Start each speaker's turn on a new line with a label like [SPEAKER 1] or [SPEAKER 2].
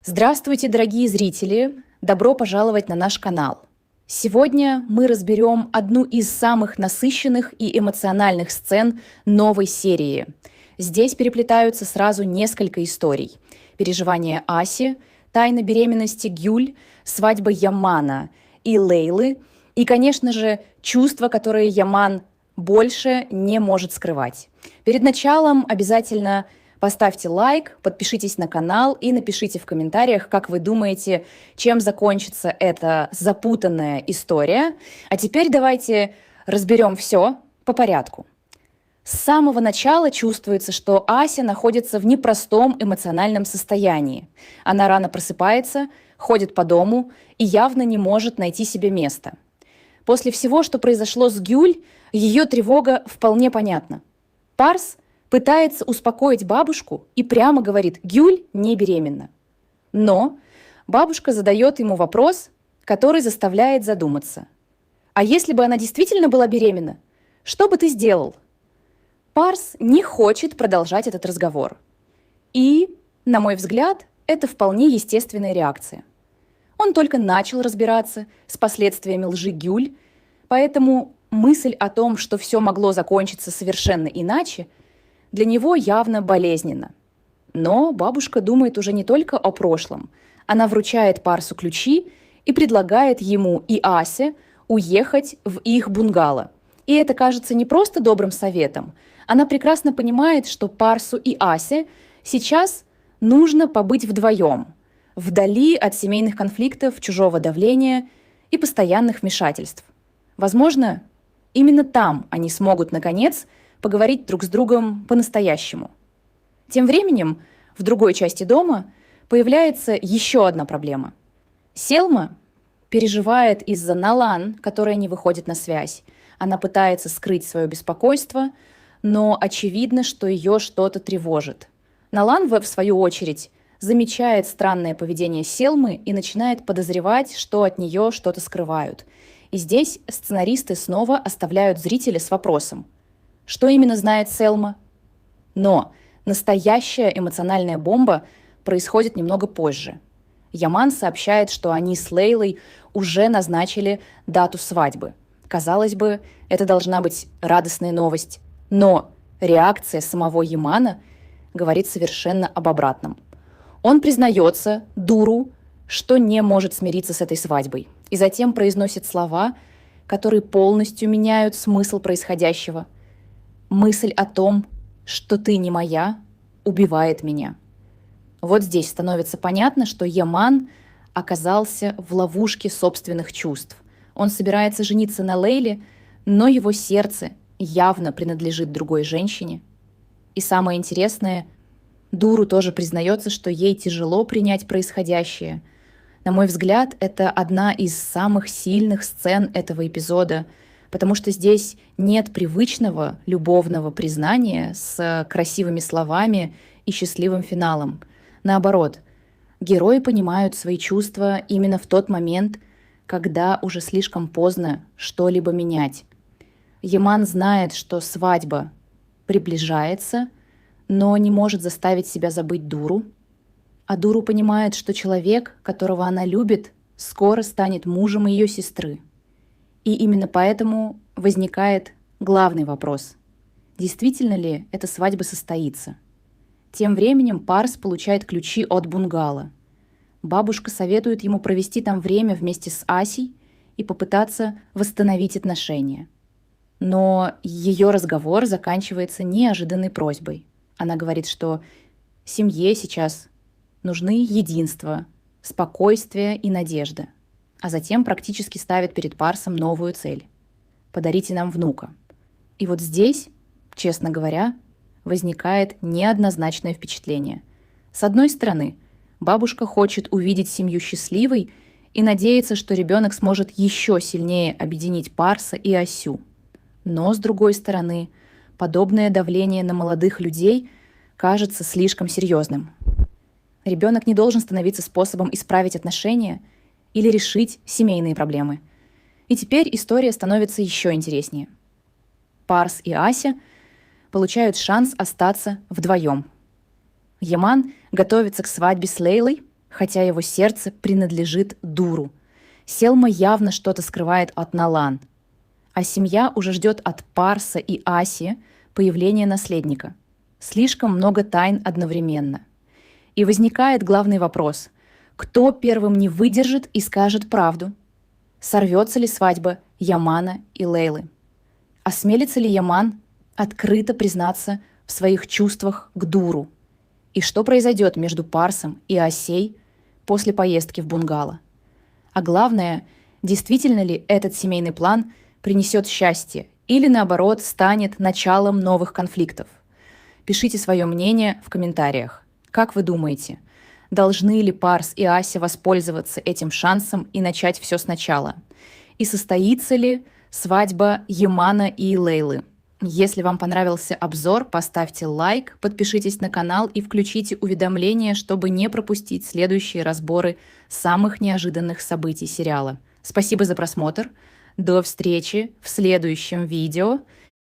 [SPEAKER 1] Здравствуйте, дорогие зрители! Добро пожаловать на наш канал. Сегодня мы разберем одну из самых насыщенных и эмоциональных сцен новой серии. Здесь переплетаются сразу несколько историй. Переживания Аси, тайна беременности Гюль, свадьба Ямана и Лейлы, и, конечно же, чувства, которые Яман больше не может скрывать. Перед началом обязательно поставьте лайк, подпишитесь на канал и напишите в комментариях, как вы думаете, чем закончится эта запутанная история. А теперь давайте разберем все по порядку. С самого начала чувствуется, что Ася находится в непростом эмоциональном состоянии. Она рано просыпается, ходит по дому и явно не может найти себе места. После всего, что произошло с Гюль, ее тревога вполне понятна. Парс пытается успокоить бабушку и прямо говорит: «Гюль не беременна». Но бабушка задает ему вопрос, который заставляет задуматься. А если бы она действительно была беременна, что бы ты сделал? Парс не хочет продолжать этот разговор. И, на мой взгляд, это вполне естественная реакция. Он только начал разбираться с последствиями лжи Гюль, поэтому мысль о том, что все могло закончиться совершенно иначе, для него явно болезненно. Но бабушка думает уже не только о прошлом. Она вручает Парсу ключи и предлагает ему и Асе уехать в их бунгало. И это кажется не просто добрым советом. Она прекрасно понимает, что Парсу и Асе сейчас нужно побыть вдвоем, вдали от семейных конфликтов, чужого давления и постоянных вмешательств. Возможно, именно там они смогут, наконец, поговорить друг с другом по-настоящему. Тем временем в другой части дома появляется еще одна проблема. Селма переживает из-за Налан, которая не выходит на связь. Она пытается скрыть свое беспокойство, но очевидно, что ее что-то тревожит. Налан, в свою очередь, замечает странное поведение Селмы и начинает подозревать, что от нее что-то скрывают. И здесь сценаристы снова оставляют зрителя с вопросом: что именно знает Селма? Но настоящая эмоциональная бомба происходит немного позже. Яман сообщает, что они с Лейлой уже назначили дату свадьбы. Казалось бы, это должна быть радостная новость. Но реакция самого Ямана говорит совершенно об обратном. Он признается дуру, что не может смириться с этой свадьбой. И затем произносит слова, которые полностью меняют смысл происходящего. Мысль о том, что ты не моя, убивает меня. Вот здесь становится понятно, что Яман оказался в ловушке собственных чувств. Он собирается жениться на Лейле, но его сердце явно принадлежит другой женщине. И самое интересное, Дуру тоже признается, что ей тяжело принять происходящее. На мой взгляд, это одна из самых сильных сцен этого эпизода, потому что здесь нет привычного любовного признания с красивыми словами и счастливым финалом. Наоборот, герои понимают свои чувства именно в тот момент, когда уже слишком поздно что-либо менять. Яман знает, что свадьба приближается, но не может заставить себя забыть Дуру. А Дуру понимает, что человек, которого она любит, скоро станет мужем ее сестры. И именно поэтому возникает главный вопрос: действительно ли эта свадьба состоится? Тем временем Парс получает ключи от бунгало. Бабушка советует ему провести там время вместе с Асей и попытаться восстановить отношения. Но ее разговор заканчивается неожиданной просьбой. Она говорит, что семье сейчас нужны единство, спокойствие и надежда. А затем практически ставит перед Парсом новую цель – подарите нам внука. И вот здесь, честно говоря, возникает неоднозначное впечатление. С одной стороны, бабушка хочет увидеть семью счастливой и надеется, что ребенок сможет еще сильнее объединить Парса и Асю. Но, с другой стороны, подобное давление на молодых людей кажется слишком серьезным. Ребенок не должен становиться способом исправить отношения или решить семейные проблемы. И теперь история становится еще интереснее. Парс и Ася получают шанс остаться вдвоем. Яман готовится к свадьбе с Лейлой, хотя его сердце принадлежит Дуру. Селма явно что-то скрывает от Налан, а семья уже ждет от Парса и Аси появления наследника. Слишком много тайн одновременно. И возникает главный вопрос: кто первым не выдержит и скажет правду? Сорвется ли свадьба Ямана и Лейлы? Осмелится ли Яман открыто признаться в своих чувствах к Дуру? И что произойдет между Парсом и Асей после поездки в бунгало? А главное, действительно ли этот семейный план принесет счастье или, наоборот, станет началом новых конфликтов? Пишите свое мнение в комментариях. Как вы думаете, должны ли Парс и Ася воспользоваться этим шансом и начать все сначала? И состоится ли свадьба Ямана и Лейлы? Если вам понравился обзор, поставьте лайк, подпишитесь на канал и включите уведомления, чтобы не пропустить следующие разборы самых неожиданных событий сериала. Спасибо за просмотр. До встречи в следующем видео.